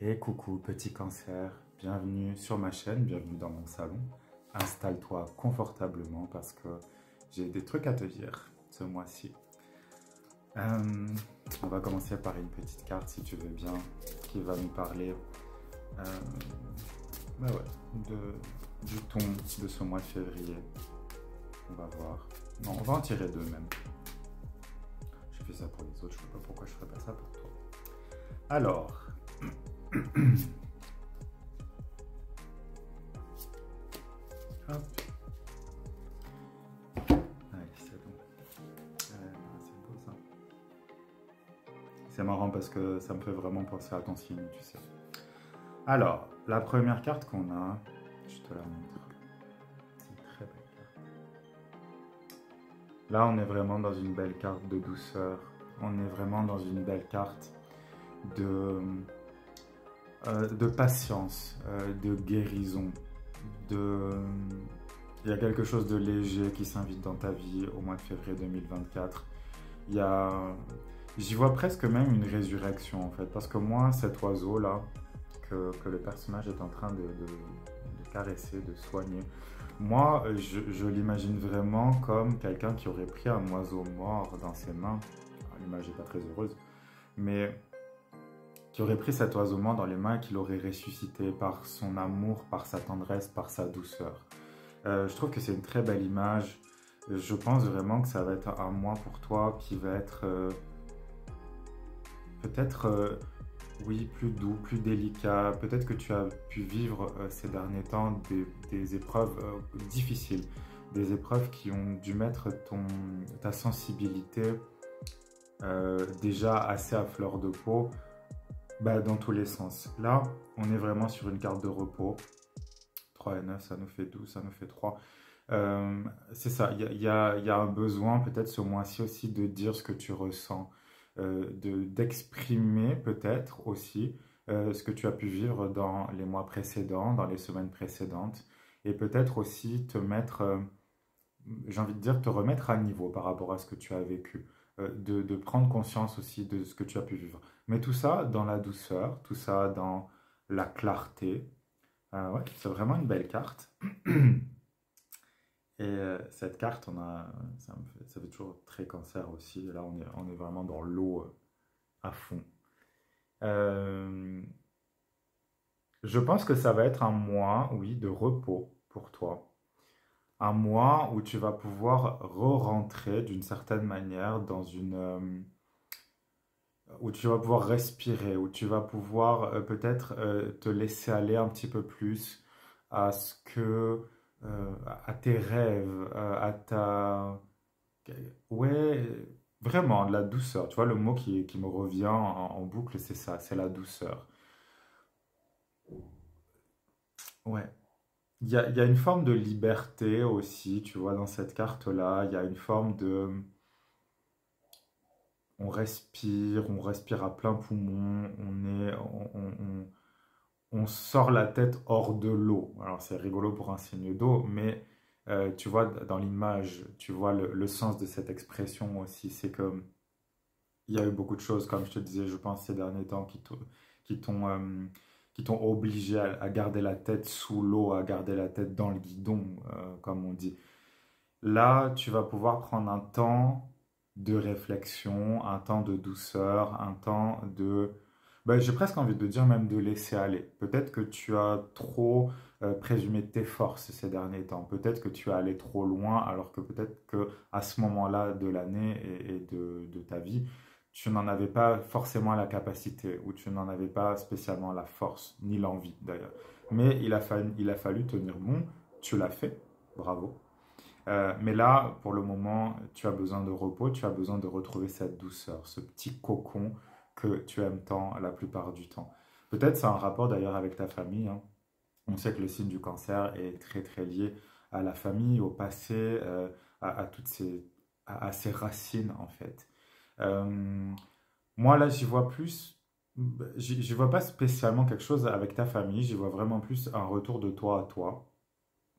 Et coucou petit cancer, bienvenue sur ma chaîne, bienvenue dans mon salon. Installe-toi confortablement parce que j'ai des trucs à te dire ce mois-ci. On va commencer par une petite carte si tu veux bien, qui va nous parler du ton de ce mois de février. On va voir. Non, on va en tirer deux même. Je fais ça pour les autres, je ne sais pas pourquoi je ne ferais pas ça pour toi. Alors... Hop. Allez, c'est bon. C'est beau ça. C'est marrant parce que ça me fait vraiment penser à ton signe, tu sais. Alors, la première carte qu'on a, je te la montre. C'est une très belle carte. Là, on est vraiment dans une belle carte de douceur. On est vraiment dans une belle carte de patience, de guérison, il y a quelque chose de léger qui s'invite dans ta vie au mois de février 2024. J'y vois presque même une résurrection en fait, parce que moi, cet oiseau-là, que le personnage est en train de caresser, de soigner, moi, je l'imagine vraiment comme quelqu'un qui aurait pris un oiseau mort dans ses mains. L'image n'est pas très heureuse, mais... qui aurait pris cet oiseau mort dans les mains et qui l'aurait ressuscité par son amour, par sa tendresse, par sa douceur. Je trouve que c'est une très belle image. Je pense vraiment que ça va être un mois pour toi qui va être peut-être, oui, plus doux, plus délicat. Peut-être que tu as pu vivre ces derniers temps des épreuves difficiles, des épreuves qui ont dû mettre ta sensibilité déjà assez à fleur de peau. Dans tous les sens. Là, on est vraiment sur une carte de repos. 3 et 9, ça nous fait 12, ça nous fait 3. C'est ça, il y a un besoin peut-être ce mois-ci aussi de dire ce que tu ressens, d'exprimer peut-être aussi ce que tu as pu vivre dans les mois précédents, dans les semaines précédentes, et peut-être aussi te mettre, j'ai envie de dire, te remettre à niveau par rapport à ce que tu as vécu. De prendre conscience aussi de ce que tu as pu vivre. Mais tout ça dans la douceur, tout ça dans la clarté. Ouais, c'est vraiment une belle carte. Et cette carte, ça fait toujours très cancer aussi. Là, on est vraiment dans l'eau à fond. Je pense que ça va être un mois, oui, de repos pour toi. Un mois où tu vas pouvoir re-rentrer d'une certaine manière dans où tu vas pouvoir respirer, où tu vas pouvoir peut-être te laisser aller un petit peu plus à à tes rêves, ouais, vraiment, de la douceur. Tu vois, le mot qui me revient en boucle, c'est ça, c'est la douceur. Ouais. Il y a une forme de liberté aussi, tu vois, dans cette carte-là. Il y a une forme de... on respire à plein poumon, on sort la tête hors de l'eau. Alors c'est rigolo pour un signe d'eau, mais tu vois, dans l'image, tu vois le sens de cette expression aussi. C'est que il y a eu beaucoup de choses, comme je te disais, je pense, ces derniers temps qui t'ont qui t'ont obligé à garder la tête sous l'eau, à garder la tête dans le guidon, comme on dit. Là, tu vas pouvoir prendre un temps de réflexion, un temps de douceur, un temps de... j'ai presque envie de dire même de laisser aller. Peut-être que tu as trop présumé de tes forces ces derniers temps. Peut-être que tu es allé trop loin, alors que peut-être que à ce moment-là de l'année et de ta vie, tu n'en avais pas forcément la capacité, ou tu n'en avais pas spécialement la force, ni l'envie d'ailleurs. Mais il a fallu tenir bon, tu l'as fait, bravo. Mais là, pour le moment, tu as besoin de repos, tu as besoin de retrouver cette douceur, ce petit cocon que tu aimes tant la plupart du temps. Peut-être c'est un rapport d'ailleurs avec ta famille, hein. On sait que le signe du cancer est très très lié à la famille, au passé, à toutes à ses racines en fait. Euh, Moi là, j'y vois plus, j'y vois pas spécialement quelque chose avec ta famille, j'y vois vraiment plus un retour de toi à toi,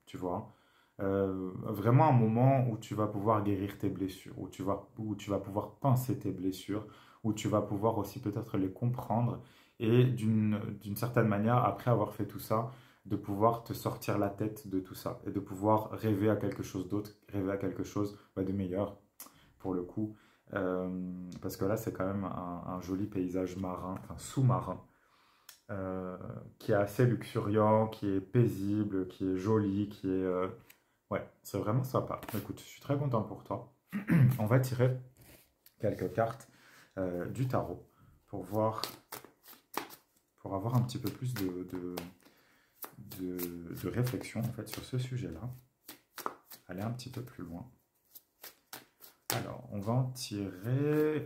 tu vois. Vraiment un moment où tu vas pouvoir guérir tes blessures, où tu vas pouvoir penser tes blessures, où tu vas pouvoir aussi peut-être les comprendre et d'une certaine manière, après avoir fait tout ça, de pouvoir te sortir la tête de tout ça et de pouvoir rêver à quelque chose d'autre, rêver à quelque chose de meilleur pour le coup. Parce que là, c'est quand même un joli paysage marin, enfin sous-marin, euh, qui est assez luxuriant, qui est paisible, qui est joli, qui est... Ouais, c'est vraiment sympa. Écoute, je suis très content pour toi. On va tirer quelques cartes du tarot pour voir, pour avoir un petit peu plus de réflexion en fait sur ce sujet-là. Aller un petit peu plus loin. Alors, on va en tirer...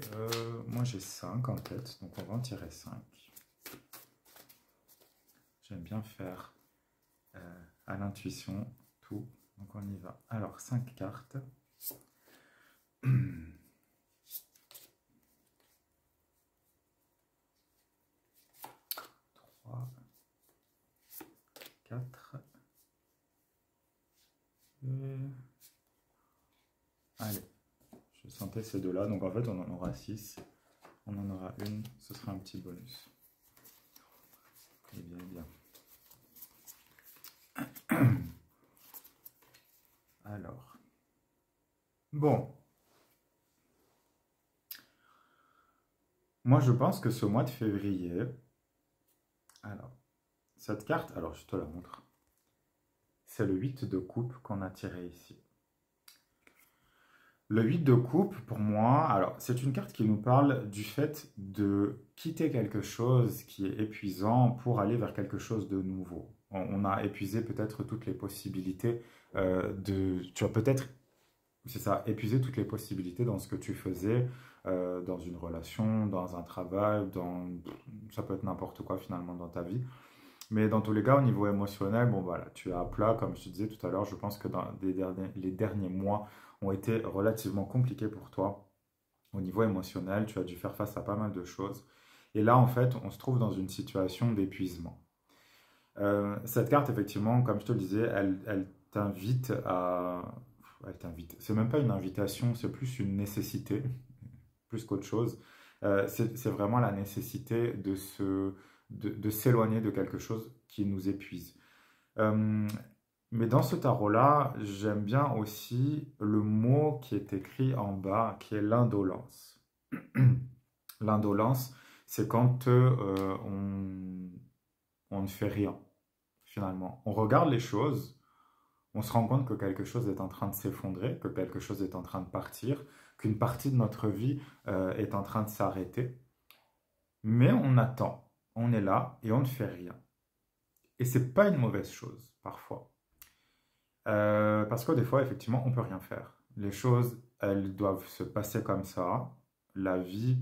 moi, j'ai 5 en tête, donc on va en tirer 5. J'aime bien faire à l'intuition tout, donc on y va. Alors, 5 cartes. 3, 4. Et... Allez, je sentais ces deux-là, donc en fait, on en aura 6. On en aura une, ce sera un petit bonus. Eh bien, bien. Alors, bon, moi je pense que ce mois de février, alors, cette carte, alors je te la montre, c'est le 8 de coupe qu'on a tiré ici. Le 8 de coupe, pour moi, alors c'est une carte qui nous parle du fait de quitter quelque chose qui est épuisant pour aller vers quelque chose de nouveau. On a épuisé peut-être toutes les possibilités tu as peut-être, c'est ça, épuisé toutes les possibilités dans ce que tu faisais, dans une relation, dans un travail, ça peut être n'importe quoi finalement dans ta vie. Mais dans tous les cas, au niveau émotionnel, bon voilà, tu es à plat, comme je te disais tout à l'heure, je pense que les derniers mois ont été relativement compliqués pour toi. Au niveau émotionnel, tu as dû faire face à pas mal de choses. Et là, en fait, on se trouve dans une situation d'épuisement. Cette carte, effectivement, comme je te le disais, elle t'invite à... Elle t'invite. C'est même pas une invitation, c'est plus une nécessité, plus qu'autre chose. C'est vraiment la nécessité de s'éloigner de quelque chose qui nous épuise. Euh, mais dans ce tarot-là, j'aime bien aussi le mot qui est écrit en bas, qui est l'indolence. L'indolence, c'est quand on ne fait rien, finalement. On regarde les choses, on se rend compte que quelque chose est en train de s'effondrer, que quelque chose est en train de partir, qu'une partie de notre vie est en train de s'arrêter. Mais on attend, on est là et on ne fait rien. Et c'est pas une mauvaise chose, parfois. Parce que des fois, effectivement, on peut rien faire. Les choses, elles doivent se passer comme ça. La vie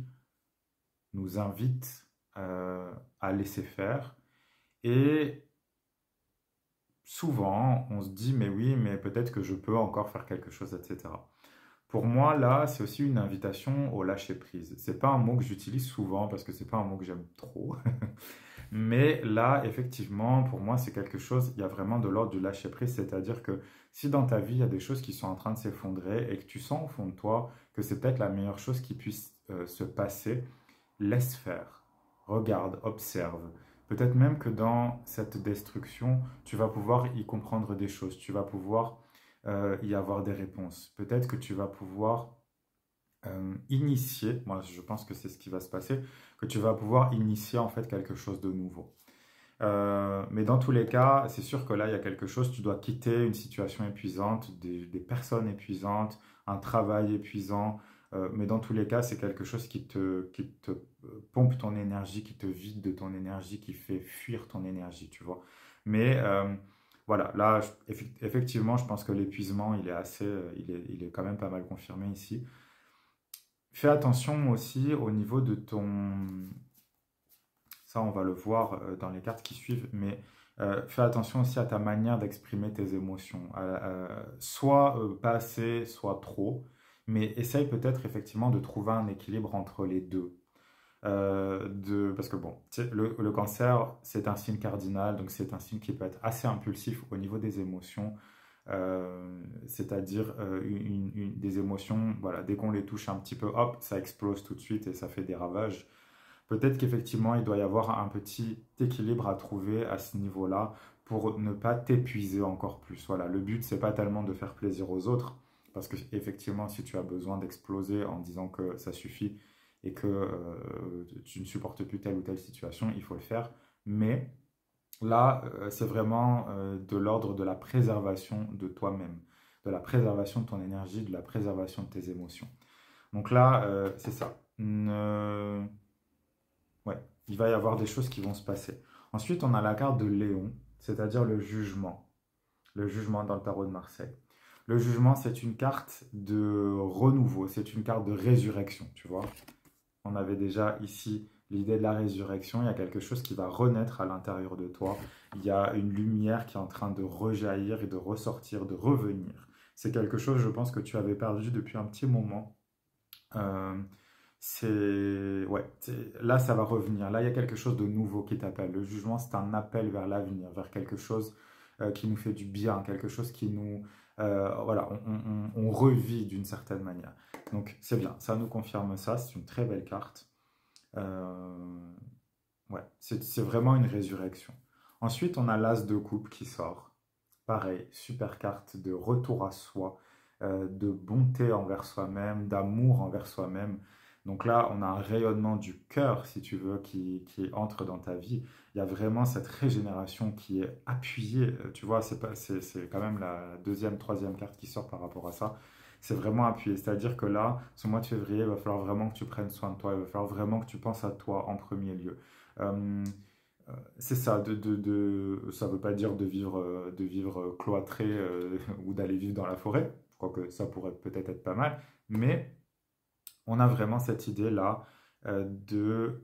nous invite à laisser faire. Et souvent, on se dit, mais oui, mais peut-être que je peux encore faire quelque chose, etc. Pour moi, là, c'est aussi une invitation au lâcher prise. C'est pas un mot que j'utilise souvent parce que c'est pas un mot que j'aime trop. Mais là, effectivement, pour moi, c'est quelque chose, il y a vraiment de l'ordre du lâcher prise, c'est-à-dire que si dans ta vie, il y a des choses qui sont en train de s'effondrer et que tu sens au fond de toi que c'est peut-être la meilleure chose qui puisse se passer, laisse faire, regarde, observe. Peut-être même que dans cette destruction, tu vas pouvoir y comprendre des choses, tu vas pouvoir y avoir des réponses. Peut-être que tu vas pouvoir initier, moi je pense que c'est ce qui va se passer, que tu vas pouvoir initier en fait quelque chose de nouveau. Mais dans tous les cas, c'est sûr que là, il y a quelque chose, tu dois quitter une situation épuisante, des personnes épuisantes, un travail épuisant, mais dans tous les cas, c'est quelque chose qui te pompe ton énergie, qui te vide de ton énergie, qui fait fuir ton énergie, tu vois. Mais voilà, là, effectivement, je pense que l'épuisement, il est assez, il est quand même pas mal confirmé ici. Fais attention aussi au niveau de ton... Ça, on va le voir dans les cartes qui suivent, mais fais attention aussi à ta manière d'exprimer tes émotions. Soit pas assez, soit trop, mais essaye peut-être effectivement de trouver un équilibre entre les deux. Parce que bon, tu sais, le cancer, c'est un signe cardinal, donc c'est un signe qui peut être assez impulsif au niveau des émotions. C'est-à-dire des émotions, voilà, dès qu'on les touche un petit peu, hop, ça explose tout de suite et ça fait des ravages. Peut-être qu'effectivement, il doit y avoir un petit équilibre à trouver à ce niveau-là pour ne pas t'épuiser encore plus. Voilà, le but, c'est pas tellement de faire plaisir aux autres, parce que effectivement, si tu as besoin d'exploser en disant que ça suffit et que tu ne supportes plus telle ou telle situation, il faut le faire. Mais là, c'est vraiment de l'ordre de la préservation de toi-même, de la préservation de ton énergie, de la préservation de tes émotions. Donc là, c'est ça. Ouais, il va y avoir des choses qui vont se passer. Ensuite, on a la carte de Léon, c'est-à-dire le jugement. Le jugement dans le tarot de Marseille. Le jugement, c'est une carte de renouveau, c'est une carte de résurrection, tu vois. On avait déjà ici l'idée de la résurrection, il y a quelque chose qui va renaître à l'intérieur de toi, il y a une lumière qui est en train de rejaillir et de ressortir, de revenir. C'est quelque chose, je pense, que tu avais perdu depuis un petit moment. Euh, ouais, là, ça va revenir. Là, il y a quelque chose de nouveau qui t'appelle. Le jugement, c'est un appel vers l'avenir, vers quelque chose qui nous fait du bien, quelque chose qui nous... voilà, on revit d'une certaine manière. Donc, c'est bien, ça nous confirme ça. C'est une très belle carte. Euh, ouais, c'est vraiment une résurrection. Ensuite, on a l'As de coupe qui sort. Pareil, super carte de retour à soi, de bonté envers soi-même, d'amour envers soi-même. Donc là, on a un rayonnement du cœur, si tu veux, qui entre dans ta vie. Il y a vraiment cette régénération qui est appuyée. Tu vois, c'est quand même la deuxième, troisième carte qui sort par rapport à ça. C'est vraiment appuyé. C'est-à-dire que là, ce mois de février, il va falloir vraiment que tu prennes soin de toi. Il va falloir vraiment que tu penses à toi en premier lieu. Euh, c'est ça, ça ne veut pas dire de vivre cloîtré ou d'aller vivre dans la forêt. Je crois que ça pourrait peut-être être pas mal. Mais on a vraiment cette idée-là de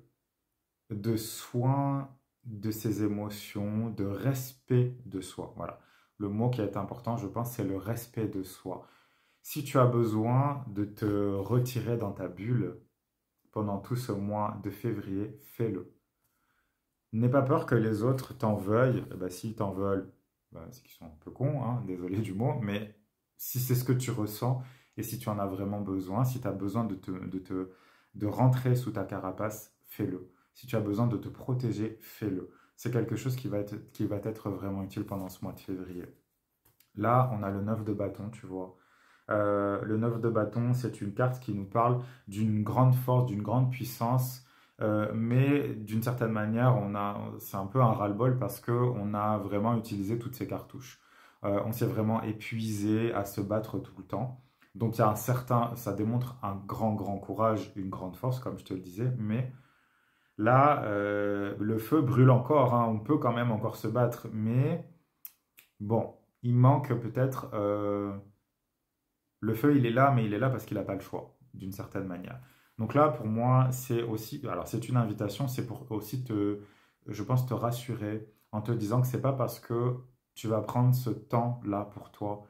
soin de ses émotions, de respect de soi. Voilà. Le mot qui est important, je pense, c'est le respect de soi. Si tu as besoin de te retirer dans ta bulle pendant tout ce mois de février, fais-le. N'aie pas peur que les autres t'en veuillent. Eh ben, s'ils t'en veulent, ben, c'est qu'ils sont un peu cons, hein, désolé du mot, mais si c'est ce que tu ressens et si tu en as vraiment besoin, si tu as besoin de rentrer sous ta carapace, fais-le. Si tu as besoin de te protéger, fais-le. C'est quelque chose qui va être vraiment utile pendant ce mois de février. Là, on a le 9 de bâton, tu vois. Le 9 de bâton, c'est une carte qui nous parle d'une grande force, d'une grande puissance, mais d'une certaine manière, c'est un peu un ras-le-bol parce qu'on a vraiment utilisé toutes ces cartouches. On s'est vraiment épuisé à se battre tout le temps. Donc il y a ça démontre un grand courage, une grande force, comme je te le disais, mais là, le feu brûle encore, hein, on peut quand même encore se battre, mais bon, il manque peut-être... le feu, il est là, mais il est là parce qu'il n'a pas le choix, d'une certaine manière. Donc là, pour moi, c'est aussi, alors c'est une invitation, c'est pour aussi je pense, te rassurer en te disant que c'est pas parce que tu vas prendre ce temps-là pour toi,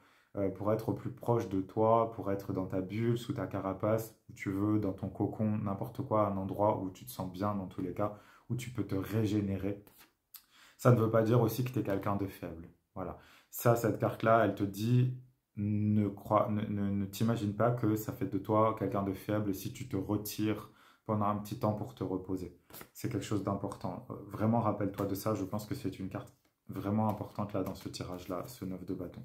pour être au plus proche de toi, pour être dans ta bulle, sous ta carapace, où tu veux, dans ton cocon, n'importe quoi, un endroit où tu te sens bien dans tous les cas, où tu peux te régénérer. Ça ne veut pas dire aussi que tu es quelqu'un de faible. Voilà. Ça, cette carte-là, elle te dit, ne t'imagine pas que ça fait de toi quelqu'un de faible si tu te retires pendant un petit temps pour te reposer. C'est quelque chose d'important. Vraiment, rappelle-toi de ça. Je pense que c'est une carte vraiment importante là dans ce tirage-là, ce 9 de bâton.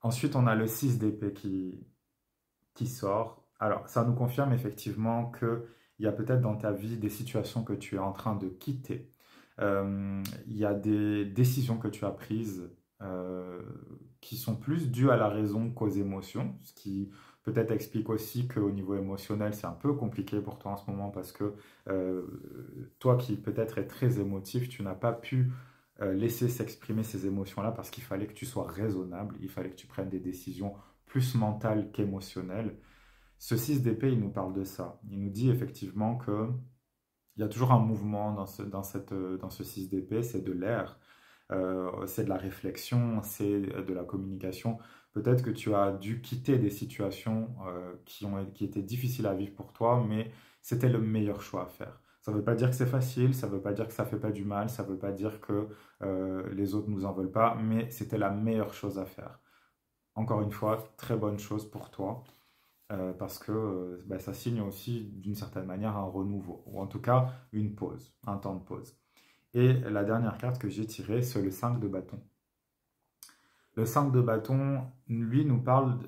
Ensuite, on a le 6 d'épée qui sort. Alors, ça nous confirme effectivement qu'il y a peut-être dans ta vie des situations que tu es en train de quitter. Il y a des décisions que tu as prises qui sont plus dues à la raison qu'aux émotions, ce qui peut-être explique aussi qu'au niveau émotionnel, c'est un peu compliqué pour toi en ce moment parce que toi qui peut-être es très émotif, tu n'as pas pu laisser s'exprimer ces émotions-là parce qu'il fallait que tu sois raisonnable, il fallait que tu prennes des décisions plus mentales qu'émotionnelles. Ce 6 d'épée, il nous parle de ça. Il nous dit effectivement que il y a toujours un mouvement dans ce 6 d'épée, c'est de l'air, c'est de la réflexion, c'est de la communication. Peut-être que tu as dû quitter des situations qui étaient difficiles à vivre pour toi, mais c'était le meilleur choix à faire. Ça ne veut pas dire que c'est facile, ça ne veut pas dire que ça ne fait pas du mal, ça ne veut pas dire que les autres nous en veulent pas, mais c'était la meilleure chose à faire. Encore une fois, très bonne chose pour toi. parce que bah, ça signe aussi d'une certaine manière un renouveau, ou en tout cas une pause, un temps de pause. Et la dernière carte que j'ai tirée, c'est le 5 de bâton. Le 5 de bâton, lui, nous parle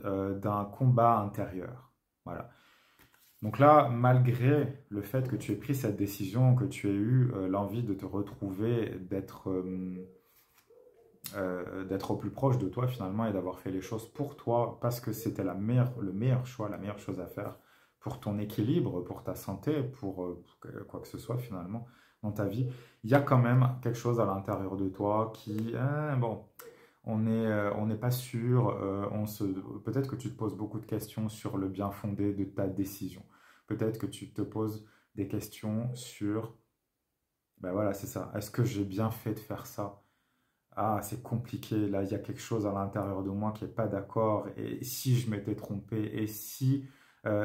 d'un combat intérieur. Voilà. Donc là, malgré le fait que tu aies pris cette décision, que tu aies eu l'envie de te retrouver, d'être au plus proche de toi finalement et d'avoir fait les choses pour toi parce que c'était le meilleur choix, la meilleure chose à faire pour ton équilibre, pour ta santé, pour quoi que ce soit finalement dans ta vie, il y a quand même quelque chose à l'intérieur de toi qui, bon, on n'est pas sûr, peut-être que tu te poses beaucoup de questions sur le bien fondé de ta décision. Peut-être que tu te poses des questions sur, ben voilà, c'est ça, est-ce que j'ai bien fait de faire ça? Ah, c'est compliqué, là, il y a quelque chose à l'intérieur de moi qui n'est pas d'accord. Et si je m'étais trompé, et si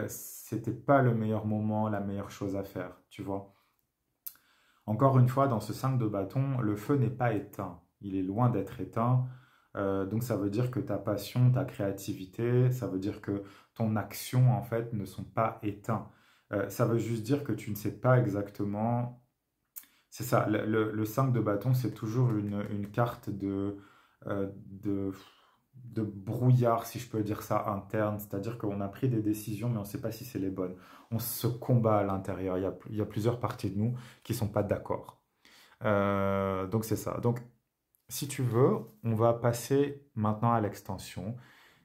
c'était pas le meilleur moment, la meilleure chose à faire, tu vois. Encore une fois, dans ce 5 de bâton, le feu n'est pas éteint. Il est loin d'être éteint. Donc ça veut dire que ta passion, ta créativité, ça veut dire que ton action, en fait, ne sont pas éteints. Ça veut juste dire que tu ne sais pas exactement c'est ça, le 5 de bâton, c'est toujours une carte de, de brouillard, si je peux dire ça, interne. C'est-à-dire qu'on a pris des décisions, mais on ne sait pas si c'est les bonnes. On se combat à l'intérieur. Il y a plusieurs parties de nous qui ne sont pas d'accord. Donc c'est ça. Donc si tu veux, on va passer maintenant à l'extension.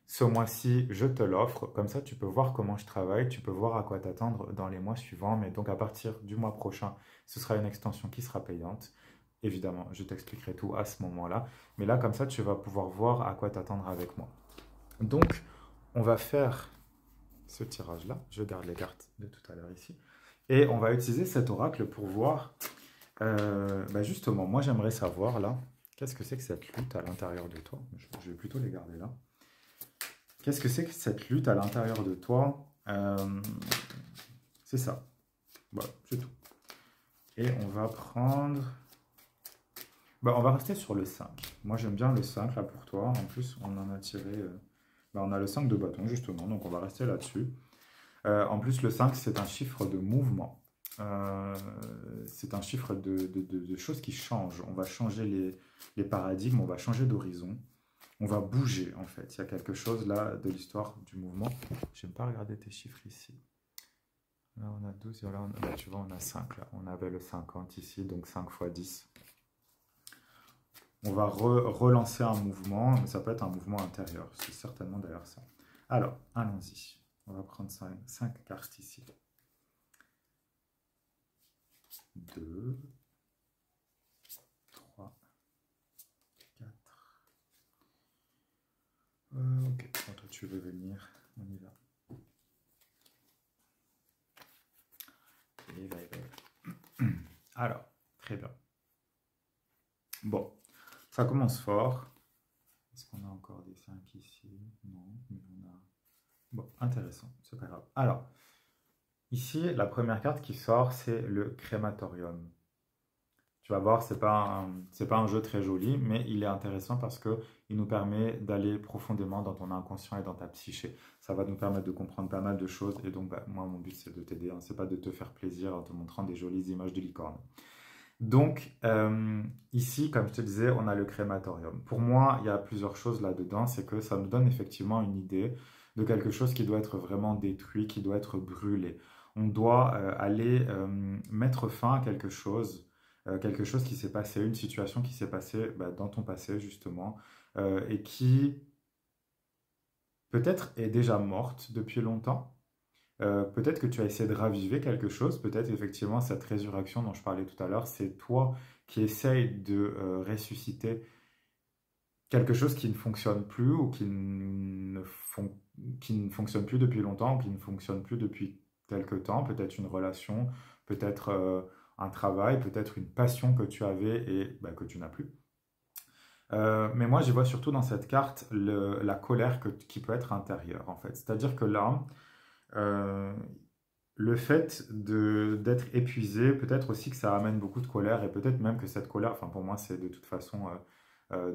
Ce mois-ci, je te l'offre. Comme ça, tu peux voir comment je travaille. Tu peux voir à quoi t'attendre dans les mois suivants. Mais donc, à partir du mois prochain, ce sera une extension qui sera payante. Évidemment, je t'expliquerai tout à ce moment-là. Mais là, comme ça, tu vas pouvoir voir à quoi t'attendre avec moi. Donc, on va faire ce tirage-là. Je garde les cartes de tout à l'heure ici. Et on va utiliser cet oracle pour voir. Bah justement, moi, j'aimerais savoir là, qu'est-ce que c'est que cette lutte à l'intérieur de toi? Je vais plutôt les garder là. Qu'est-ce que c'est que cette lutte à l'intérieur de toi? C'est ça. Voilà, c'est tout. Et on va prendre... Bah, on va rester sur le 5. Moi, j'aime bien le 5 là pour toi. En plus, on en a tiré... Bah, on a le 5 de bâton, justement. Donc, on va rester là-dessus. En plus, le 5, c'est un chiffre de mouvement. C'est un chiffre de choses qui changent. On va changer les paradigmes, on va changer d'horizon. On va bouger en fait. Il y a quelque chose là de l'histoire du mouvement. Je n'aime pas regarder tes chiffres ici. Là on a 12 et là bah, tu vois on a 5 là. On avait le 50 ici, donc 5 fois 10. On va relancer un mouvement, mais ça peut être un mouvement intérieur. C'est certainement d'ailleurs ça. Alors, allons-y. On va prendre 5 cartes ici. 2, 3, 4. Ok, quand toi tu veux venir, on y va. Et va. Alors, très bien. Bon, ça commence fort. Est-ce qu'on a encore des 5 ici? Non, mais on a... Bon, intéressant, c'est pas grave. Alors, ici, la première carte qui sort, c'est le crématorium. Tu vas voir, c'est pas un jeu très joli, mais il est intéressant parce que il nous permet d'aller profondément dans ton inconscient et dans ta psyché. Ça va nous permettre de comprendre pas mal de choses. Et donc, bah, moi, mon but, c'est de t'aider. Hein. C'est pas de te faire plaisir en te montrant des jolies images de licorne. Donc, ici, comme je te disais, on a le crématorium. Pour moi, il y a plusieurs choses là-dedans. C'est que ça nous donne effectivement une idée de quelque chose qui doit être vraiment détruit, qui doit être brûlé. On doit aller mettre fin à quelque chose qui s'est passé, une situation qui s'est passée bah, dans ton passé justement, et qui peut-être est déjà morte depuis longtemps. Peut-être que tu as essayé de raviver quelque chose, peut-être effectivement cette résurrection dont je parlais tout à l'heure, c'est toi qui essayes de ressusciter quelque chose qui ne fonctionne plus ou qui ne fonctionne plus depuis longtemps ou qui ne fonctionne plus depuis quelque temps, peut-être une relation, peut-être un travail, peut-être une passion que tu avais et bah, que tu n'as plus. Mais moi, j'y vois surtout dans cette carte la colère qui peut être intérieure, en fait. C'est-à-dire que là, euh, le fait d'être épuisé, peut-être aussi que ça amène beaucoup de colère et peut-être même que cette colère, enfin pour moi, c'est de toute façon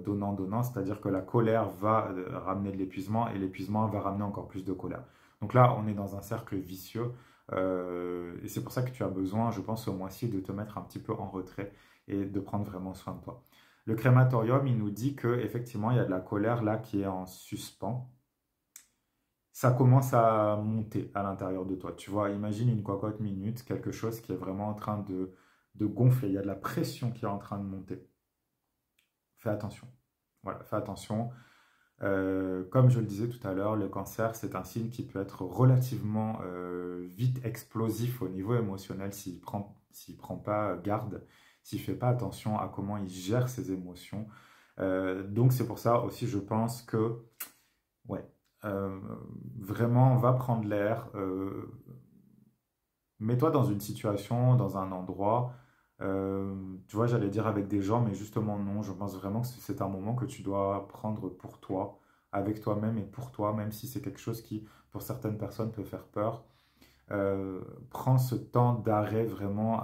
donnant-donnant, c'est-à-dire que la colère va ramener de l'épuisement et l'épuisement va ramener encore plus de colère. Donc là, on est dans un cercle vicieux. Et c'est pour ça que tu as besoin, je pense, au mois-ci, de te mettre un petit peu en retrait et de prendre vraiment soin de toi. Le crématorium, il nous dit que effectivement, il y a de la colère là qui est en suspens. Ça commence à monter à l'intérieur de toi. Tu vois, imagine une cocotte minute, quelque chose qui est vraiment en train de gonfler. Il y a de la pression qui est en train de monter. Fais attention. Voilà, fais attention. Comme je le disais tout à l'heure, le cancer, c'est un signe qui peut être relativement vite explosif au niveau émotionnel s'il prend pas garde, s'il fait pas attention à comment il gère ses émotions. Donc c'est pour ça aussi, je pense que, ouais, euh, vraiment, va prendre l'air, mets-toi dans une situation, dans un endroit, tu vois, j'allais dire avec des gens, mais justement non, je pense vraiment que c'est un moment que tu dois prendre pour toi, avec toi-même et pour toi, même si c'est quelque chose qui, pour certaines personnes, peut faire peur. Prends ce temps d'arrêt vraiment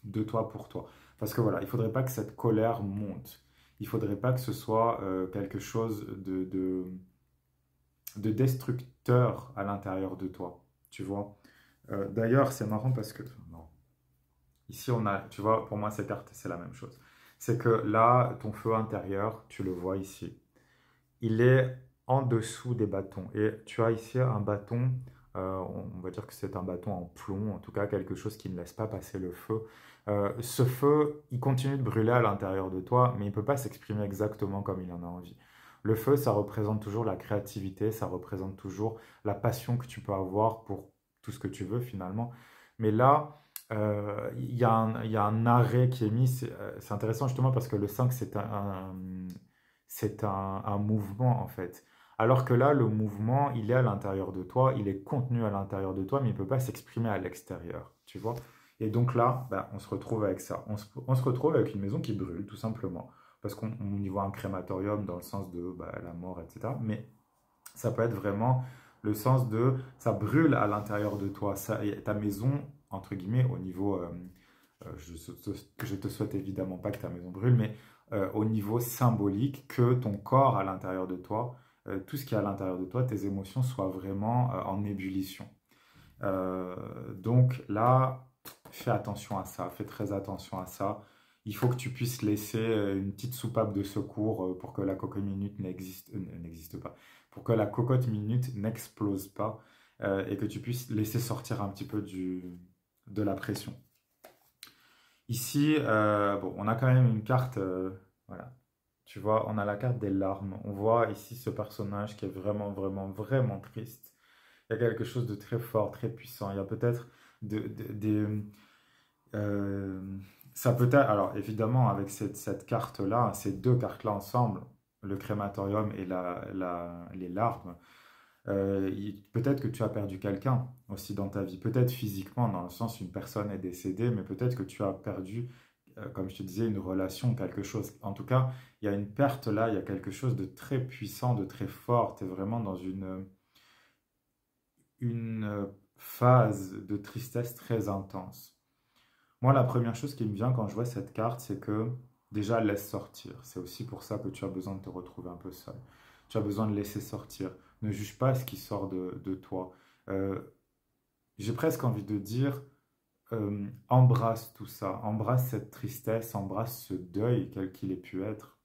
de toi pour toi. Parce que voilà, il ne faudrait pas que cette colère monte. Il ne faudrait pas que ce soit quelque chose de destructeur à l'intérieur de toi, tu vois. D'ailleurs, c'est marrant parce que non. Ici, on a, tu vois, pour moi, ces cartes, c'est la même chose. C'est que là, ton feu intérieur, tu le vois ici. Il est en dessous des bâtons. Et tu as ici un bâton, on va dire que c'est un bâton en plomb, en tout cas quelque chose qui ne laisse pas passer le feu. Ce feu, il continue de brûler à l'intérieur de toi, mais il ne peut pas s'exprimer exactement comme il en a envie. Le feu, ça représente toujours la créativité, ça représente toujours la passion que tu peux avoir pour tout ce que tu veux finalement. Mais là, il y a un arrêt qui est mis. C'est intéressant justement parce que le 5 c'est un mouvement en fait. Alors que là, le mouvement, il est à l'intérieur de toi, il est contenu à l'intérieur de toi, mais il ne peut pas s'exprimer à l'extérieur, tu vois. Et donc là, ben, on se retrouve avec ça. On se retrouve avec une maison qui brûle, tout simplement. Parce qu'on y voit un crématorium dans le sens de bah, la mort, etc. Mais ça peut être vraiment le sens de ça brûle à l'intérieur de toi. Ça, et ta maison, entre guillemets, au niveau, je te souhaite évidemment pas que ta maison brûle, mais au niveau symbolique, que ton corps à l'intérieur de toi, tout ce qui est à l'intérieur de toi, tes émotions soient vraiment en ébullition. Donc là, fais attention à ça, fais très attention à ça. Il faut que tu puisses laisser une petite soupape de secours pour que la cocotte minute n'existe pas, pour que la cocotte minute n'explose pas et que tu puisses laisser sortir un petit peu de la pression. Ici, bon, on a quand même une carte, voilà. Tu vois, on a la carte des larmes. On voit ici ce personnage qui est vraiment, vraiment, vraiment triste. Il y a quelque chose de très fort, très puissant. Il y a peut-être des... euh, ça peut être... Alors, évidemment, avec cette carte-là, ces deux cartes-là ensemble, le crématorium et les larmes, peut-être que tu as perdu quelqu'un aussi dans ta vie. Peut-être physiquement, dans le sens une personne est décédée, mais peut-être que tu as perdu, comme je te disais, une relation, quelque chose. En tout cas, il y a une perte là, il y a quelque chose de très puissant, de très fort. Tu es vraiment dans une phase de tristesse très intense. Moi, la première chose qui me vient quand je vois cette carte, c'est que déjà, laisse sortir. C'est aussi pour ça que tu as besoin de te retrouver un peu seul. Tu as besoin de laisser sortir. Ne juge pas ce qui sort de toi. Euh, j'ai presque envie de dire, embrasse tout ça. Embrasse cette tristesse, embrasse ce deuil, quel qu'il ait pu être.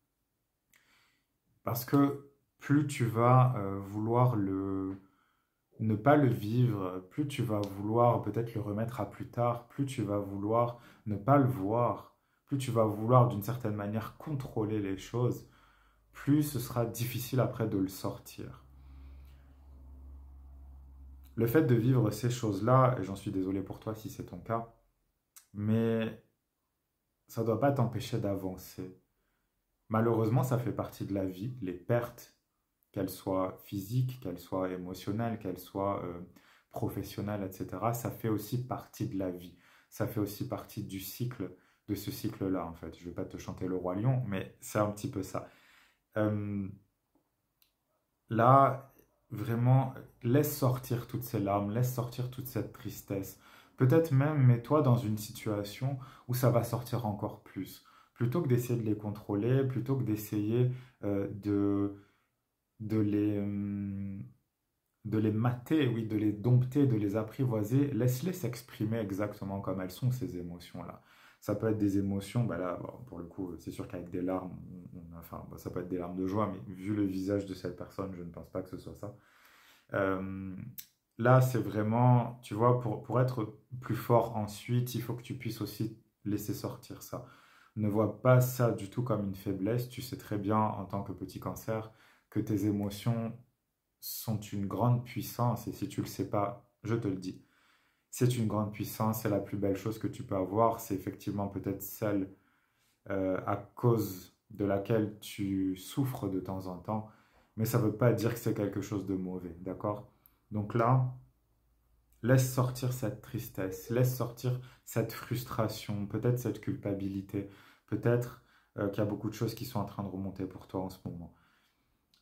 Parce que plus tu vas vouloir ne pas le vivre, plus tu vas vouloir peut-être le remettre à plus tard, plus tu vas vouloir ne pas le voir, plus tu vas vouloir d'une certaine manière contrôler les choses, plus ce sera difficile après de le sortir. Le fait de vivre ces choses-là, et j'en suis désolé pour toi si c'est ton cas, mais ça ne doit pas t'empêcher d'avancer. Malheureusement, ça fait partie de la vie, les pertes, qu'elles soient physiques, qu'elles soient émotionnelles, qu'elles soient professionnelles, etc. Ça fait aussi partie de la vie. Ça fait aussi partie du cycle, de ce cycle-là, en fait. Je ne vais pas te chanter le roi lion, mais c'est un petit peu ça. Euh, Là, vraiment, laisse sortir toutes ces larmes, laisse sortir toute cette tristesse. Peut-être même mets-toi dans une situation où ça va sortir encore plus. Plutôt que d'essayer de les contrôler, plutôt que d'essayer de les, de les mater, oui, de les dompter, de les apprivoiser. Laisse-les s'exprimer exactement comme elles sont, ces émotions-là. Ça peut être des émotions, bah là, bon, pour le coup, c'est sûr qu'avec des larmes, enfin, bah, ça peut être des larmes de joie, mais vu le visage de cette personne, je ne pense pas que ce soit ça. Euh, Là, c'est vraiment, tu vois, pour être plus fort ensuite, il faut que tu puisses aussi laisser sortir ça. Ne vois pas ça du tout comme une faiblesse. Tu sais très bien, en tant que petit cancer, que tes émotions sont une grande puissance. Et si tu le sais pas, je te le dis. C'est une grande puissance, c'est la plus belle chose que tu peux avoir. C'est effectivement peut-être celle à cause de laquelle tu souffres de temps en temps. Mais ça ne veut pas dire que c'est quelque chose de mauvais, d'accord? Donc là, laisse sortir cette tristesse, laisse sortir cette frustration, peut-être cette culpabilité, peut-être qu'il y a beaucoup de choses qui sont en train de remonter pour toi en ce moment.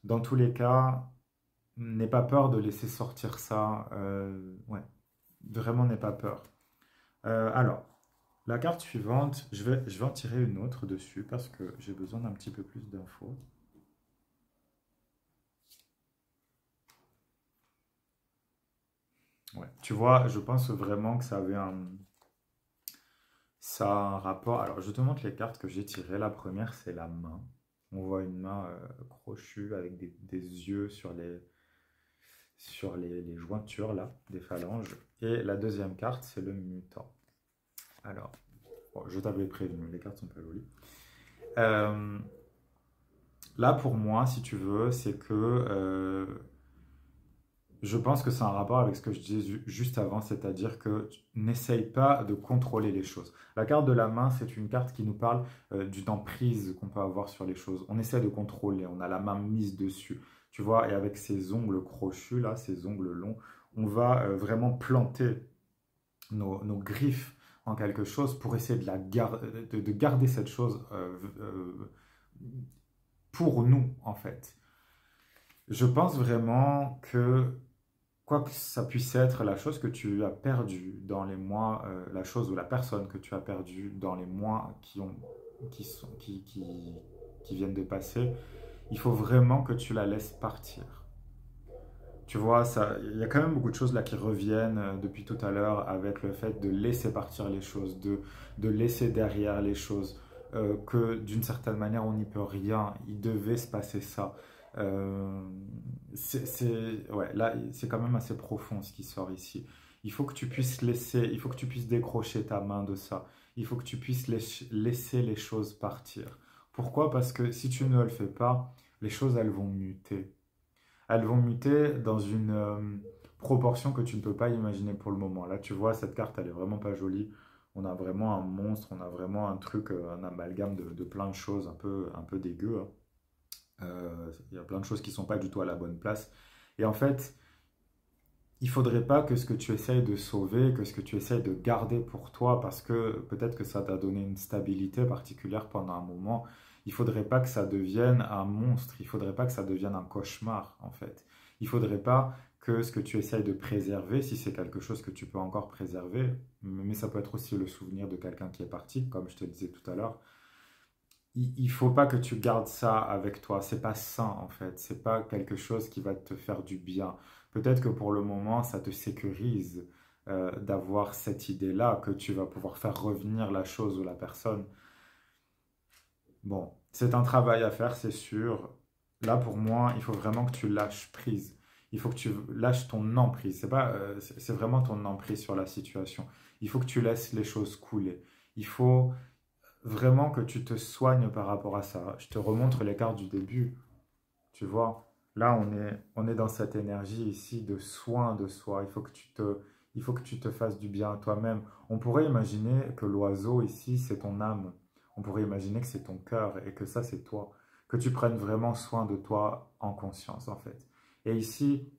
Dans tous les cas, n'aie pas peur de laisser sortir ça. Ouais, vraiment n'aie pas peur. Alors, la carte suivante, je vais en tirer une autre dessus parce que j'ai besoin d'un petit peu plus d'infos. Ouais. Tu vois, je pense vraiment que ça a un rapport. Alors, je te montre les cartes que j'ai tirées. La première, c'est la main. On voit une main crochue avec des yeux les jointures là, des phalanges. Et la deuxième carte, c'est le mutant. Alors, bon, je t'avais prévenu, les cartes sont pas jolies. Euh, Là, pour moi, si tu veux, c'est que je pense que c'est un rapport avec ce que je disais juste avant, c'est-à-dire que n'essaye pas de contrôler les choses. La carte de la main, c'est une carte qui nous parle d'une emprise qu'on peut avoir sur les choses. On essaie de contrôler, on a la main mise dessus, tu vois, et avec ces ongles crochus, là, ces ongles longs, on va vraiment planter nos griffes en quelque chose pour essayer de garder cette chose pour nous, en fait. Je pense vraiment que quoi que ça puisse être la chose que tu as perdue dans les mois, la chose ou la personne que tu as perdue dans les mois qui viennent de passer, il faut vraiment que tu la laisses partir. Tu vois, ça, il y a quand même beaucoup de choses là qui reviennent depuis tout à l'heure avec le fait de laisser partir les choses, de laisser derrière les choses, que d'une certaine manière on n'y peut rien, il devait se passer ça. Euh, ouais, là, c'est quand même assez profond ce qui sort ici. Il faut que tu puisses laisser, il faut que tu puisses décrocher ta main de ça. Il faut que tu puisses laisser les choses partir. Pourquoi? Parce que si tu ne le fais pas, les choses, elles vont muter. Elles vont muter dans une proportion que tu ne peux pas imaginer pour le moment. Là, tu vois, cette carte, elle est vraiment pas jolie. On a vraiment un monstre, on a vraiment un truc, un amalgame de plein de choses un peu dégueu, hein. Il y a plein de choses qui sont pas du tout à la bonne place. Et en fait, il faudrait pas que ce que tu essayes de sauver, que ce que tu essayes de garder pour toi, parce que peut-être que ça t'a donné une stabilité particulière pendant un moment, il faudrait pas que ça devienne un monstre, il faudrait pas que ça devienne un cauchemar, en fait. Il faudrait pas que ce que tu essayes de préserver, si c'est quelque chose que tu peux encore préserver, mais ça peut être aussi le souvenir de quelqu'un qui est parti, comme je te disais tout à l'heure, il faut pas que tu gardes ça avec toi. C'est pas sain en fait. C'est pas quelque chose qui va te faire du bien. Peut-être que pour le moment, ça te sécurise d'avoir cette idée-là que tu vas pouvoir faire revenir la chose ou la personne. Bon, c'est un travail à faire, c'est sûr. Là, pour moi, il faut vraiment que tu lâches prise. Il faut que tu lâches ton emprise. C'est pas, c'est vraiment ton emprise sur la situation. Il faut que tu laisses les choses couler. Il faut vraiment que tu te soignes par rapport à ça. Je te remontre les cartes du début, tu vois. Là, on est dans cette énergie ici de soin de soi. Il faut que tu te fasses du bien à toi-même. On pourrait imaginer que l'oiseau ici, c'est ton âme. On pourrait imaginer que c'est ton cœur et que ça, c'est toi. Que tu prennes vraiment soin de toi en conscience, en fait. Et ici,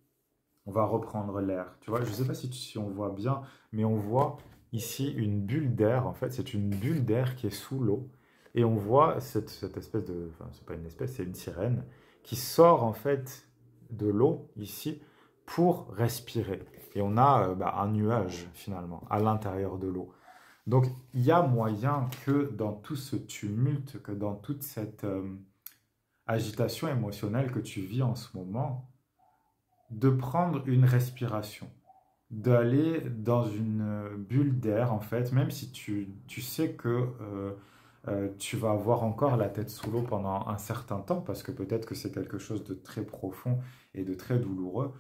on va reprendre l'air. Tu vois, je ne sais pas si on voit bien, mais on voit ici une bulle d'air. En fait, c'est une bulle d'air qui est sous l'eau. Et on voit cette espèce de... Enfin, c'est pas une espèce, c'est une sirène qui sort en fait de l'eau ici pour respirer. Et on a un nuage finalement à l'intérieur de l'eau. Donc il y a moyen que dans tout ce tumulte, que dans toute cette agitation émotionnelle que tu vis en ce moment, de prendre une respiration, d'aller dans une bulle d'air en fait, même si tu sais que tu vas avoir encore la tête sous l'eau pendant un certain temps, parce que peut-être que c'est quelque chose de très profond et de très douloureux.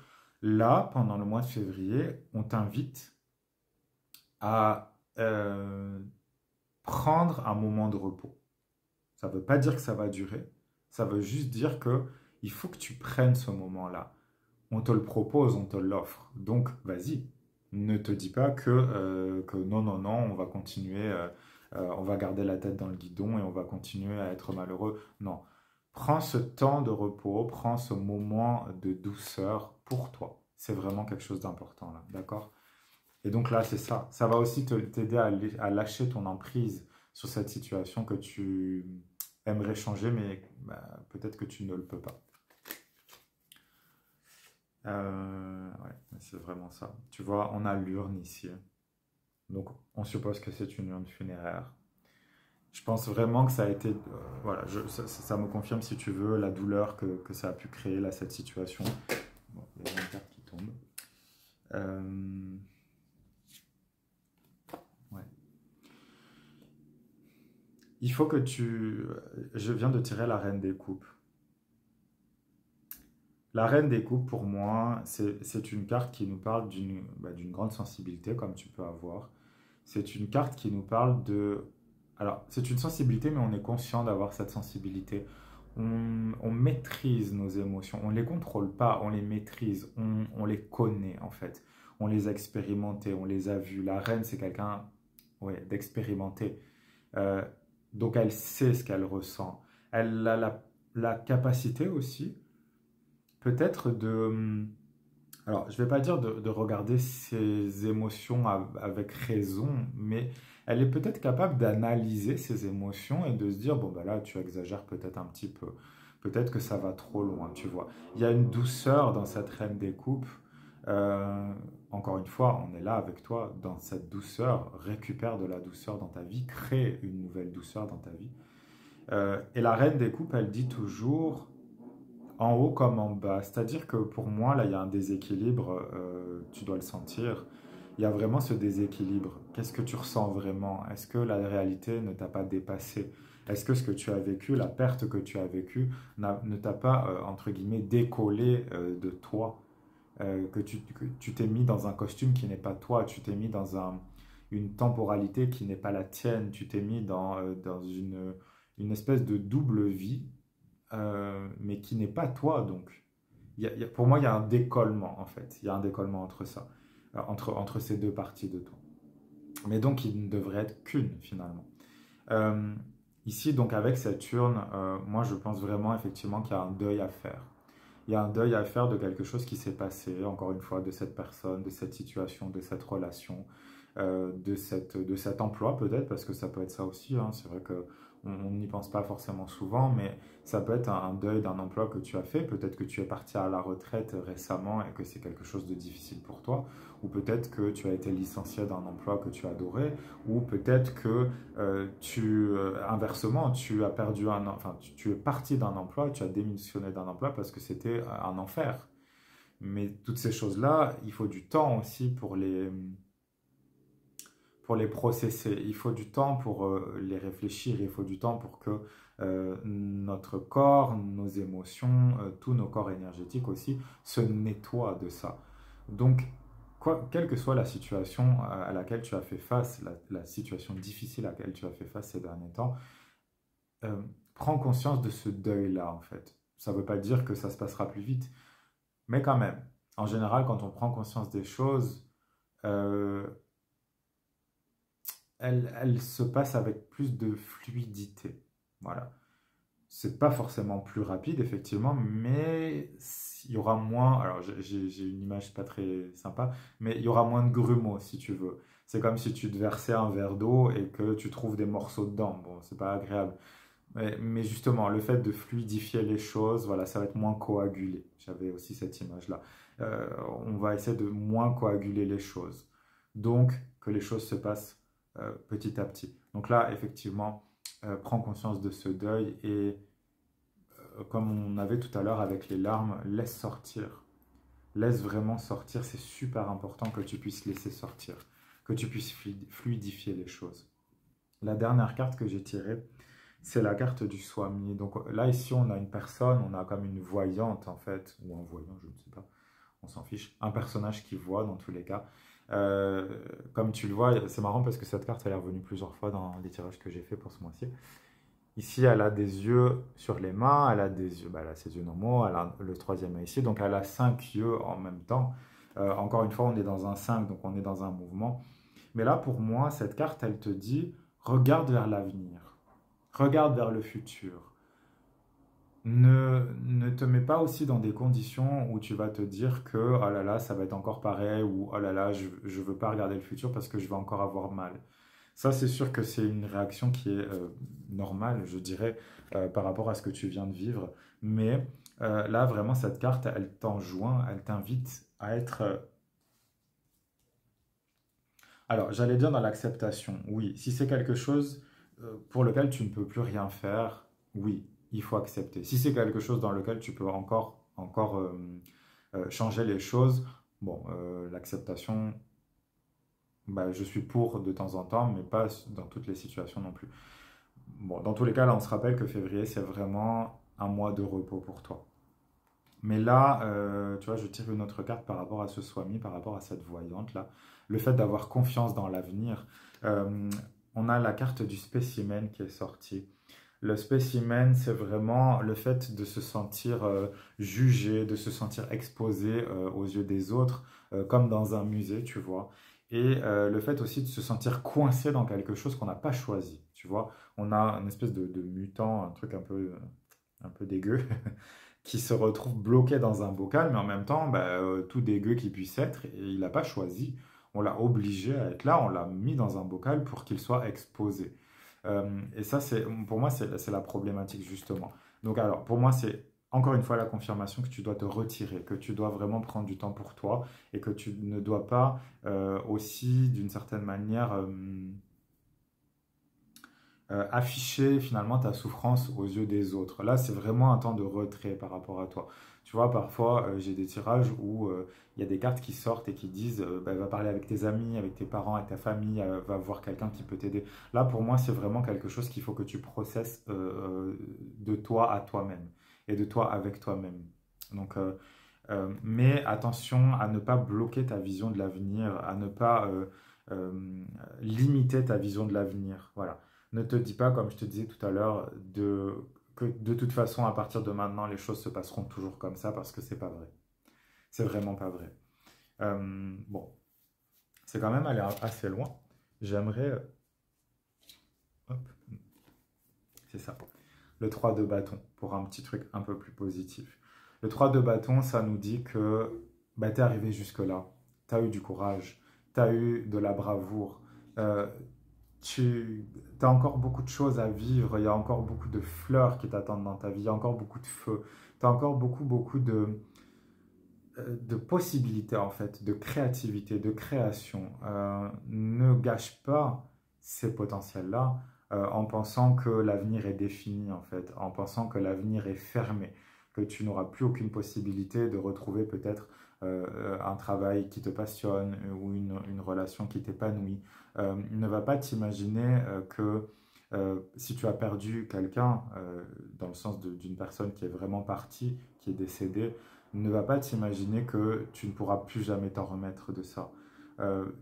Là, pendant le mois de février, on t'invite à prendre un moment de repos. Ça ne veut pas dire que ça va durer, ça veut juste dire que il faut que tu prennes ce moment-là. On te le propose, on te l'offre. Donc, vas-y. Ne te dis pas que non, non, non, on va continuer, on va garder la tête dans le guidon et on va continuer à être malheureux. Non. Prends ce temps de repos, prends ce moment de douceur pour toi. C'est vraiment quelque chose d'important là, d'accord? Et donc là, c'est ça. Ça va aussi t'aider à lâcher ton emprise sur cette situation que tu aimerais changer, mais bah, peut-être que tu ne le peux pas. Ouais, c'est vraiment ça. Tu vois, on a l'urne ici. Donc, on suppose que c'est une urne funéraire. Je pense vraiment que ça a été... voilà, ça me confirme, si tu veux, la douleur que ça a pu créer, là, cette situation. Bon, il y a une carte qui tombe. Euh, ouais. Il faut que tu... Je viens de tirer la reine des coupes. La reine des coupes, pour moi, c'est une carte qui nous parle d'une grande sensibilité, comme tu peux avoir. C'est une carte qui nous parle de... Alors, c'est une sensibilité, mais on est conscient d'avoir cette sensibilité. On maîtrise nos émotions. On ne les contrôle pas, on les maîtrise. On les connaît, en fait. On les a expérimentés, on les a vus. La reine, c'est quelqu'un, ouais, d'expérimenté. Euh, donc, elle sait ce qu'elle ressent. Elle a la capacité aussi, peut-être de... Alors, je ne vais pas dire de regarder ses émotions avec raison, mais elle est peut-être capable d'analyser ses émotions et de se dire, bon, bah là, tu exagères peut-être un petit peu. Peut-être que ça va trop loin, tu vois. Il y a une douceur dans cette reine des coupes. Euh, Encore une fois, on est là avec toi dans cette douceur. Récupère de la douceur dans ta vie, crée une nouvelle douceur dans ta vie. Et la reine des coupes, elle dit toujours en haut comme en bas. C'est-à-dire que pour moi, là, il y a un déséquilibre, tu dois le sentir. Il y a vraiment ce déséquilibre. Qu'est-ce que tu ressens vraiment? Est-ce que la réalité ne t'a pas dépassé? Est-ce que ce que tu as vécu, la perte que tu as vécue, ne t'a pas, entre guillemets, décollé de toi? Que tu t'es mis dans un costume qui n'est pas toi, tu t'es mis dans une temporalité qui n'est pas la tienne, tu t'es mis dans une espèce de double vie mais qui n'est pas toi. Donc, pour moi, il y a un décollement, en fait. Il y a un décollement entre ça, entre ces deux parties de toi. Mais donc, il ne devrait être qu'une, finalement. Euh, Ici, donc, avec cette urne, moi, je pense vraiment, effectivement, qu'il y a un deuil à faire. Il y a un deuil à faire de quelque chose qui s'est passé, encore une fois, de cette personne, de cette situation, de cette relation, de cet emploi peut-être, parce que ça peut être ça aussi, hein. C'est vrai que on n'y pense pas forcément souvent, mais ça peut être un deuil d'un emploi que tu as fait. Peut-être que tu es parti à la retraite récemment et que c'est quelque chose de difficile pour toi, ou peut-être que tu as été licencié d'un emploi que tu adorais, ou peut-être que inversement, tu as perdu enfin, tu es parti d'un emploi, tu as démissionné d'un emploi parce que c'était un enfer. Mais toutes ces choses-là, il faut du temps aussi pour les processer. Il faut du temps pour les réfléchir. Il faut du temps pour que notre corps, nos émotions, tous nos corps énergétiques aussi se nettoient de ça. Donc, quelle que soit la situation à laquelle tu as fait face, la situation difficile à laquelle tu as fait face ces derniers temps, euh, prends conscience de ce deuil-là, en fait. Ça ne veut pas dire que ça se passera plus vite, mais quand même, en général, quand on prend conscience des choses, euh, elle se passe avec plus de fluidité. Voilà. C'est pas forcément plus rapide, effectivement, mais il y aura moins. Alors, j'ai une image pas très sympa, mais il y aura moins de grumeaux, si tu veux. C'est comme si tu te versais un verre d'eau et que tu trouves des morceaux dedans. Bon, c'est pas agréable. Mais justement, le fait de fluidifier les choses, voilà, ça va être moins coagulé. J'avais aussi cette image-là. On va essayer de moins coaguler les choses. Donc, que les choses se passent petit à petit. Donc là, effectivement, prends conscience de ce deuil et, comme on avait tout à l'heure avec les larmes, laisse sortir. Laisse vraiment sortir, c'est super important que tu puisses laisser sortir, que tu puisses fluidifier les choses. La dernière carte que j'ai tirée, c'est la carte du Swami. Donc là, ici, on a une personne, on a comme une voyante en fait, ou un voyant, je ne sais pas, on s'en fiche. Un personnage qui voit dans tous les cas. Euh, Comme tu le vois, c'est marrant parce que cette carte, elle est revenue plusieurs fois dans les tirages que j'ai fait pour ce mois-ci. Ici, elle a des yeux sur les mains, elle a des yeux, bah, elle a ses yeux normaux, elle a le troisième œil ici, donc elle a cinq yeux en même temps. Encore une fois, on est dans un 5, donc on est dans un mouvement. Mais là, pour moi, cette carte, elle te dit, regarde vers l'avenir, regarde vers le futur. Ne te mets pas aussi dans des conditions où tu vas te dire que, oh là là, ça va être encore pareil, ou oh là là, je ne veux pas regarder le futur parce que je vais encore avoir mal. Ça, c'est sûr que c'est une réaction qui est normale, je dirais, par rapport à ce que tu viens de vivre. Mais là, vraiment, cette carte, elle t'enjoint, elle t'invite à être... Alors, j'allais dire dans l'acceptation, oui. Si c'est quelque chose pour lequel tu ne peux plus rien faire, oui, il faut accepter. Si c'est quelque chose dans lequel tu peux encore changer les choses, bon, l'acceptation, bah, je suis pour de temps en temps, mais pas dans toutes les situations non plus. Bon, dans tous les cas, là, on se rappelle que février, c'est vraiment un mois de repos pour toi. Mais là, tu vois, je tire une autre carte par rapport à ce Swami, par rapport à cette voyante-là. Le fait d'avoir confiance dans l'avenir. Euh, on a la carte du spécimen qui est sortie. Le spécimen, c'est vraiment le fait de se sentir jugé, de se sentir exposé aux yeux des autres, comme dans un musée, tu vois. Et le fait aussi de se sentir coincé dans quelque chose qu'on n'a pas choisi, tu vois. On a une espèce de mutant, un truc un peu dégueu, qui se retrouve bloqué dans un bocal, mais en même temps, bah, tout dégueu qu'il puisse être, et il n'a pas choisi. On l'a obligé à être là, on l'a mis dans un bocal pour qu'il soit exposé. Et ça, pour moi, c'est la problématique, justement. Donc, alors, pour moi, c'est encore une fois la confirmation que tu dois te retirer, que tu dois vraiment prendre du temps pour toi et que tu ne dois pas aussi, d'une certaine manière, afficher finalement ta souffrance aux yeux des autres. Là, c'est vraiment un temps de retrait par rapport à toi. Tu vois, parfois, j'ai des tirages où il y a des cartes qui sortent et qui disent bah, va parler avec tes amis, avec tes parents, avec ta famille, va voir quelqu'un qui peut t'aider. Là, pour moi, c'est vraiment quelque chose qu'il faut que tu processes de toi à toi-même et de toi avec toi-même. Donc, mais attention à ne pas bloquer ta vision de l'avenir, à ne pas limiter ta vision de l'avenir. Voilà. Ne te dis pas, comme je te disais tout à l'heure, que de toute façon, à partir de maintenant, les choses se passeront toujours comme ça parce que c'est pas vrai. C'est vraiment pas vrai. Bon, c'est quand même allé assez loin. J'aimerais. Hop, c'est ça. Le 3 de bâton, pour un petit truc un peu plus positif. Le 3 de bâton, ça nous dit que bah, tu es arrivé jusque-là. Tu as eu du courage, tu as eu de la bravoure. Euh, tu as encore beaucoup de choses à vivre, il y a encore beaucoup de fleurs qui t'attendent dans ta vie, il y a encore beaucoup de feu, tu as encore beaucoup de possibilités en fait, de créativité, de création. Ne gâche pas ces potentiels-là en pensant que l'avenir est défini en fait, en pensant que l'avenir est fermé, que tu n'auras plus aucune possibilité de retrouver peut-être un travail qui te passionne ou une relation qui t'épanouit. Ne va pas t'imaginer que si tu as perdu quelqu'un, dans le sens d'une personne qui est vraiment partie, qui est décédée, ne va pas t'imaginer que tu ne pourras plus jamais t'en remettre de ça.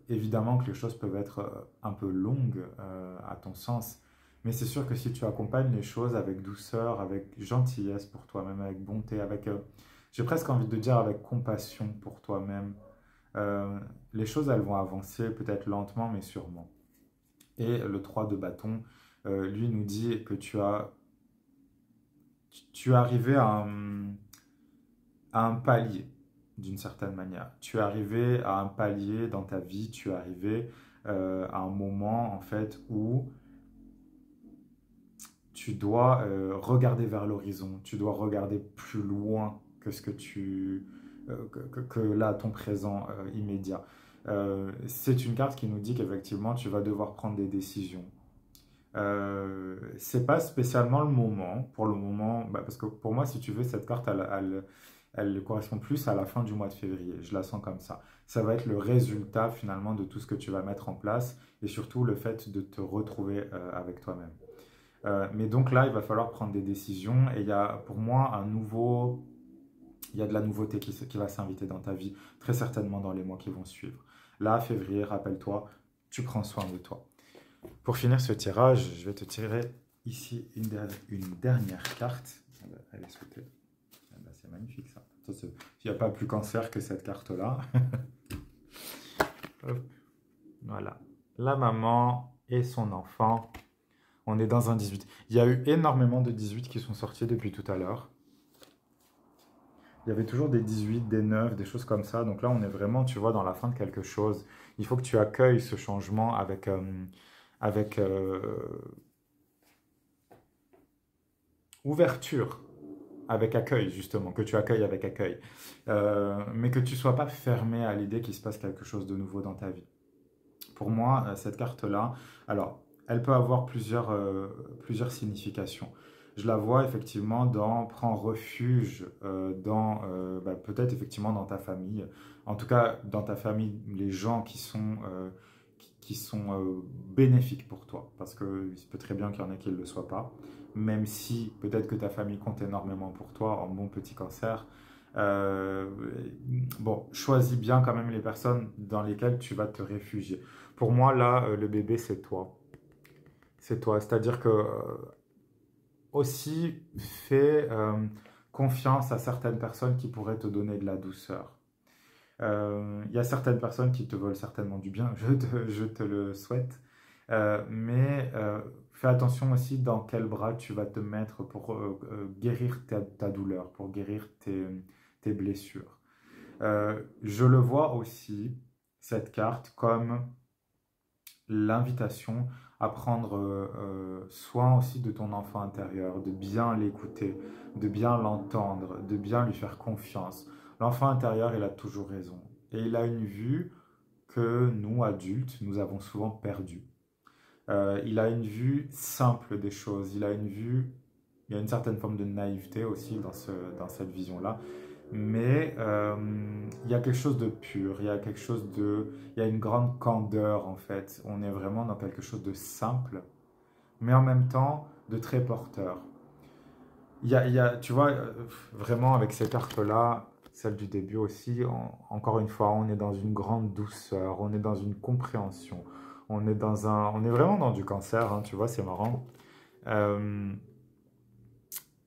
Évidemment que les choses peuvent être un peu longues à ton sens, mais c'est sûr que si tu accompagnes les choses avec douceur, avec gentillesse pour toi-même, avec bonté, j'ai presque envie de dire avec compassion pour toi-même, les choses elles vont avancer peut-être lentement mais sûrement. Et le 3 de bâton, lui nous dit que tu es arrivé à un palier, d'une certaine manière. Tu es arrivé à un palier dans ta vie, tu es arrivé à un moment, en fait, où tu dois regarder vers l'horizon, tu dois regarder plus loin que ce que que là, ton présent immédiat. C'est une carte qui nous dit qu'effectivement, tu vas devoir prendre des décisions. C'est pas spécialement le moment, pour le moment, bah, parce que pour moi, si tu veux, cette carte, elle correspond plus à la fin du mois de février. Je la sens comme ça. Ça va être le résultat finalement de tout ce que tu vas mettre en place et surtout le fait de te retrouver avec toi-même. Mais donc là, il va falloir prendre des décisions et il y a pour moi il y a de la nouveauté qui va s'inviter dans ta vie, très certainement dans les mois qui vont suivre. Là, février, rappelle-toi, tu prends soin de toi. Pour finir ce tirage, je vais te tirer ici une dernière carte. Elle est sautée. Ah ben, c'est magnifique ça. Il n'y a pas plus cancer que cette carte-là. Voilà. La maman et son enfant. On est dans un 18. Il y a eu énormément de 18 qui sont sortis depuis tout à l'heure. Il y avait toujours des 18, des 9, des choses comme ça. Donc là, on est vraiment, tu vois, dans la fin de quelque chose. Il faut que tu accueilles ce changement avec ouverture, avec accueil, justement, que tu accueilles avec accueil. Mais que tu ne sois pas fermé à l'idée qu'il se passe quelque chose de nouveau dans ta vie. Pour moi, cette carte-là, alors, elle peut avoir plusieurs significations. Je la vois effectivement dans prends refuge dans peut-être effectivement dans ta famille. En tout cas, dans ta famille, les gens qui sont bénéfiques pour toi. Parce qu'il se peut très bien qu'il y en ait qui ne le soient pas. Même si peut-être que ta famille compte énormément pour toi, en bon petit cancer. Euh, bon, choisis bien quand même les personnes dans lesquelles tu vas te réfugier. Pour moi, là, le bébé, c'est toi. C'est toi. C'est-à-dire que aussi, fais confiance à certaines personnes qui pourraient te donner de la douceur. Il y a certaines personnes qui te veulent certainement du bien, je te le souhaite. Mais fais attention aussi dans quel bras tu vas te mettre pour guérir ta douleur, pour guérir tes blessures. Je le vois aussi, cette carte, comme l'invitation à prendre soin aussi de ton enfant intérieur, de bien l'écouter, de bien l'entendre, de bien lui faire confiance. L'enfant intérieur, il a toujours raison. Et il a une vue que nous, adultes, nous avons souvent perdue. Il a une vue simple des choses. Il y a une certaine forme de naïveté aussi dans cette vision-là. Mais il y a quelque chose de pur, il y a une grande candeur en fait. On est vraiment dans quelque chose de simple, mais en même temps de très porteur. Tu vois, vraiment avec ces cartes-là, celle du début aussi, encore une fois, on est dans une grande douceur, on est dans une compréhension, on est vraiment dans du cancer, hein, tu vois, c'est marrant. Euh,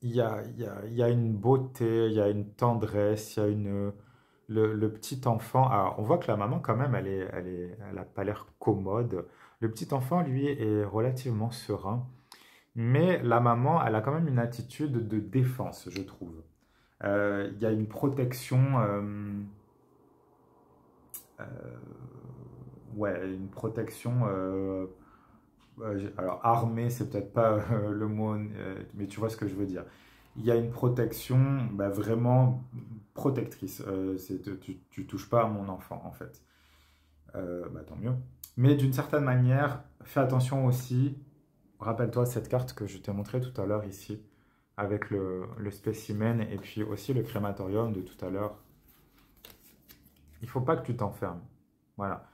il y a une beauté, il y a une tendresse, il y a le petit enfant. Alors, on voit que la maman, quand même, elle a pas l'air commode. Le petit enfant, lui, est relativement serein. Mais la maman, elle a quand même une attitude de défense, je trouve. Il y a une protection, euh, ouais, une protection. Alors, armée, c'est peut-être pas le mot, mais tu vois ce que je veux dire. Il y a une protection vraiment protectrice. Tu touches pas à mon enfant, en fait. Tant mieux. Mais d'une certaine manière, fais attention aussi. Rappelle-toi cette carte que je t'ai montrée tout à l'heure ici, avec le spécimen et puis aussi le crématorium de tout à l'heure. Il faut pas que tu t'enfermes. Voilà.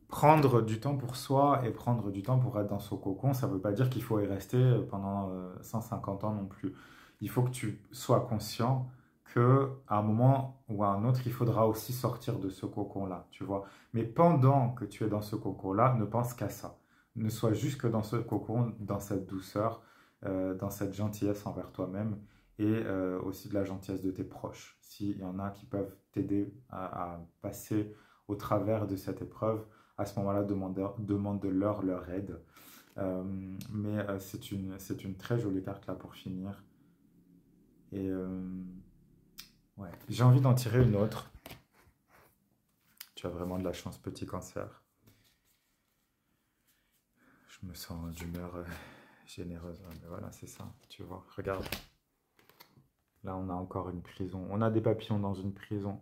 Prendre du temps pour soi et prendre du temps pour être dans son cocon, ça ne veut pas dire qu'il faut y rester pendant 150 ans non plus. Il faut que tu sois conscient qu'à un moment ou à un autre, il faudra aussi sortir de ce cocon-là, tu vois. Mais pendant que tu es dans ce cocon-là, ne pense qu'à ça. Ne sois juste que dans ce cocon, dans cette douceur, dans cette gentillesse envers toi-même et aussi de la gentillesse de tes proches. S'il y en a qui peuvent t'aider à passer au travers de cette épreuve, à ce moment-là, demande-leur leur aide. Mais c'est une très jolie carte là pour finir. Et ouais, j'ai envie d'en tirer une autre. Tu as vraiment de la chance, petit cancer. Je me sens d'humeur généreuse. Ouais, mais voilà, c'est ça, tu vois. Regarde. Là, on a encore une prison. On a des papillons dans une prison.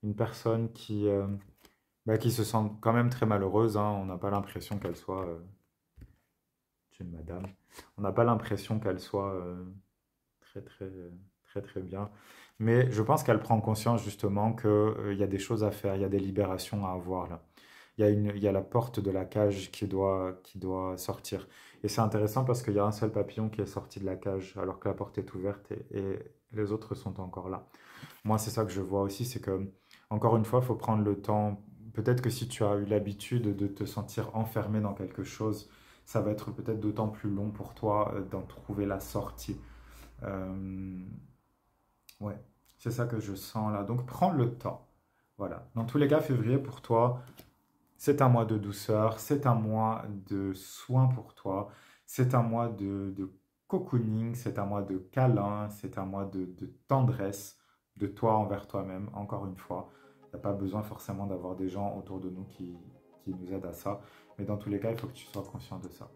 Une personne qui se sent quand même très malheureuse, hein. On n'a pas l'impression qu'elle soit... c'est une madame. On n'a pas l'impression qu'elle soit très, très, très très bien. Mais je pense qu'elle prend conscience justement qu'il y a des choses à faire, il y a des libérations à avoir là. Il y a la porte de la cage qui doit sortir. Et c'est intéressant parce qu'il y a un seul papillon qui est sorti de la cage alors que la porte est ouverte et les autres sont encore là. Moi, c'est ça que je vois aussi, c'est que, encore une fois, il faut prendre le temps. Peut-être que si tu as eu l'habitude de te sentir enfermé dans quelque chose, ça va être peut-être d'autant plus long pour toi d'en trouver la sortie. Euh, ouais, c'est ça que je sens là. Donc, prends le temps. Voilà. Dans tous les cas, février, pour toi, c'est un mois de douceur, c'est un mois de soin pour toi, c'est un mois de cocooning, c'est un mois de câlin, c'est un mois de tendresse de toi envers toi-même, encore une fois. Il n'y a pas besoin forcément d'avoir des gens autour de nous qui nous aident à ça, mais dans tous les cas, il faut que tu sois conscient de ça.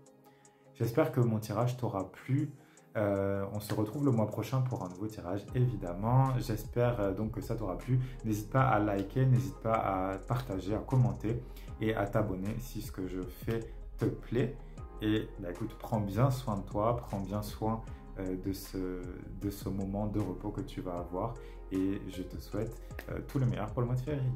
J'espère que mon tirage t'aura plu. On se retrouve le mois prochain pour un nouveau tirage, évidemment. J'espère donc que ça t'aura plu. N'hésite pas à liker, n'hésite pas à partager, à commenter et à t'abonner si ce que je fais te plaît. Et bah, écoute, prends bien soin de toi, prends bien soin de ce moment de repos que tu vas avoir. Et je te souhaite tout le meilleur pour le mois de février.